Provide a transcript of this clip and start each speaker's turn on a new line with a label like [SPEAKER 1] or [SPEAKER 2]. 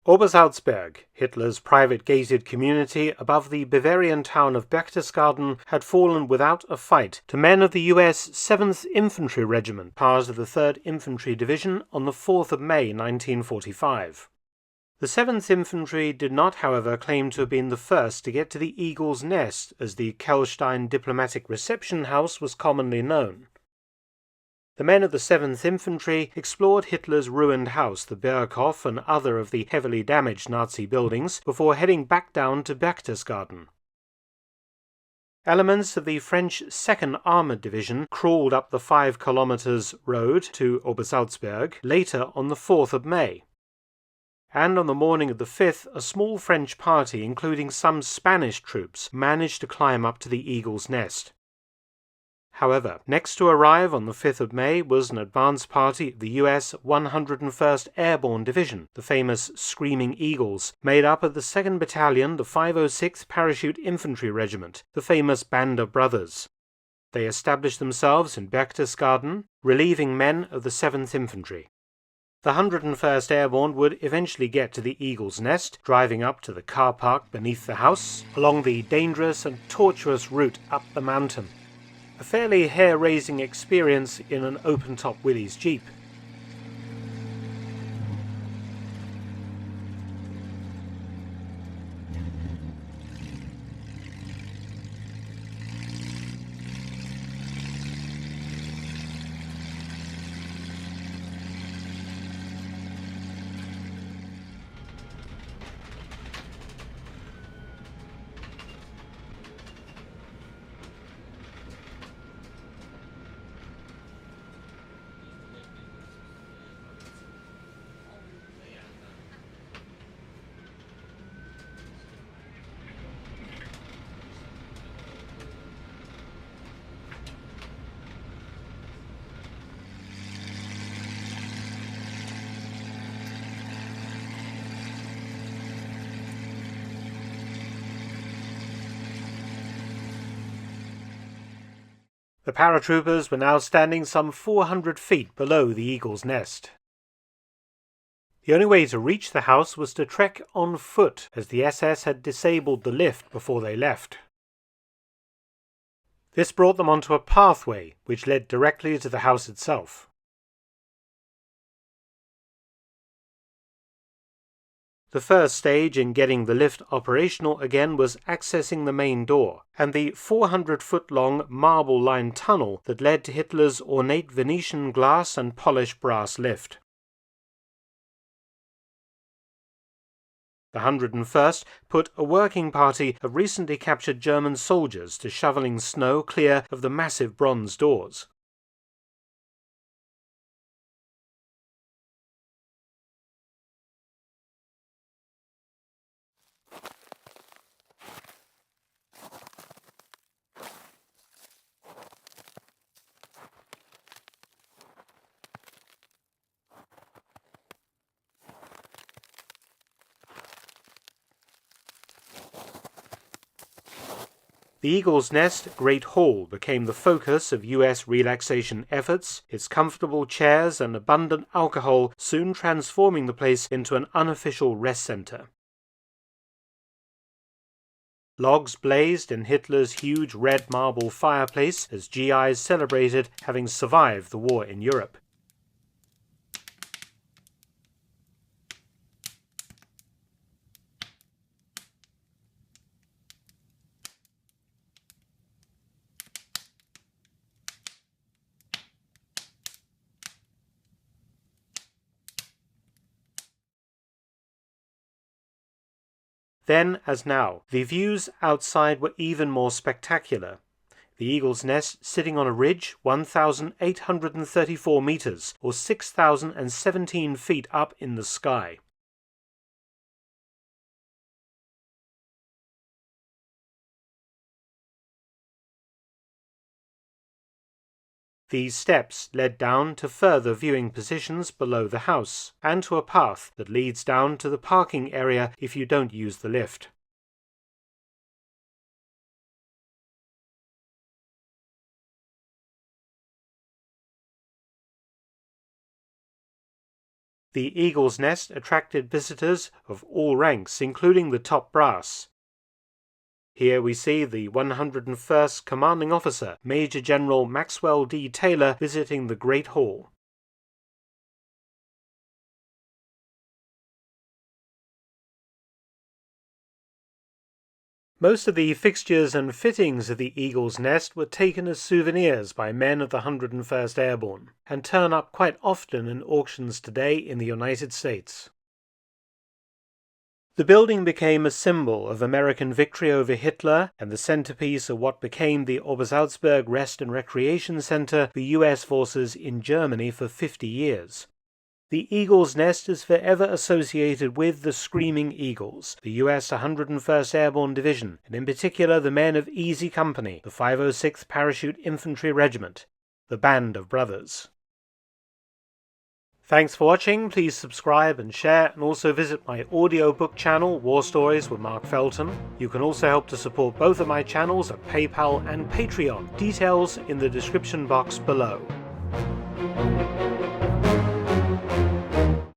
[SPEAKER 1] Obersalzberg, Hitler's private gated community above the Bavarian town of Berchtesgaden, had fallen without a fight to men of the U.S. 7th Infantry Regiment, part of the 3rd Infantry Division, on the 4th of May 1945. The 7th Infantry did not, however, claim to have been the first to get to the Eagle's Nest, as the Kelstein Diplomatic Reception House was commonly known. The men of the 7th Infantry explored Hitler's ruined house, the Berghof, and other of the heavily damaged Nazi buildings, before heading back down to Berchtesgaden. Elements of the French 2nd Armoured Division crawled up the 5 kilometers road to Obersalzberg later on the 4th of May. And on the morning of the 5th, a small French party, including some Spanish troops, managed to climb up to the Eagle's Nest. However, next to arrive on the 5th of May was an advance party of the U.S. 101st Airborne Division, the famous Screaming Eagles, made up of the 2nd Battalion, the 506th Parachute Infantry Regiment, the famous Band of Brothers. They established themselves in Berchtesgaden, relieving men of the 7th Infantry. The 101st Airborne would eventually get to the Eagle's Nest, driving up to the car park beneath the house, along the dangerous and tortuous route up the mountain. A fairly hair-raising experience in an open-top Willys Jeep. The paratroopers were now standing some 400 feet below the Eagle's Nest. The only way to reach the house was to trek on foot, as the SS had disabled the lift before they left. This brought them onto a pathway which led directly to the house itself. The first stage in getting the lift operational again was accessing the main door, and the 400-foot-long marble-lined tunnel that led to Hitler's ornate Venetian glass and polished brass lift. The 101st put a working party of recently captured German soldiers to shoveling snow clear of the massive bronze doors. The Eagle's Nest Great Hall became the focus of U.S. relaxation efforts, its comfortable chairs and abundant alcohol soon transforming the place into an unofficial rest center. Logs blazed in Hitler's huge red marble fireplace as GIs celebrated having survived the war in Europe. Then, as now, the views outside were even more spectacular. The Eagle's Nest sitting on a ridge 1,834 meters, or 6,017 feet up in the sky. These steps led down to further viewing positions below the house, and to a path that leads down to the parking area if you don't use the lift. The Eagle's Nest attracted visitors of all ranks, including the top brass. Here we see the 101st Commanding Officer, Major General Maxwell D. Taylor, visiting the Great Hall. Most of the fixtures and fittings of the Eagle's Nest were taken as souvenirs by men of the 101st Airborne, and turn up quite often in auctions today in the United States. The building became a symbol of American victory over Hitler and the centerpiece of what became the Obersalzberg Rest and Recreation Center for U.S. forces in Germany for 50 years. The Eagle's Nest is forever associated with the Screaming Eagles, the U.S. 101st Airborne Division, and in particular the men of Easy Company, the 506th Parachute Infantry Regiment, the Band of Brothers. Thanks for watching. Please subscribe and share, and also visit my audiobook channel, War Stories with Mark Felton. You can also help to support both of my channels at PayPal and Patreon. Details in the description box below.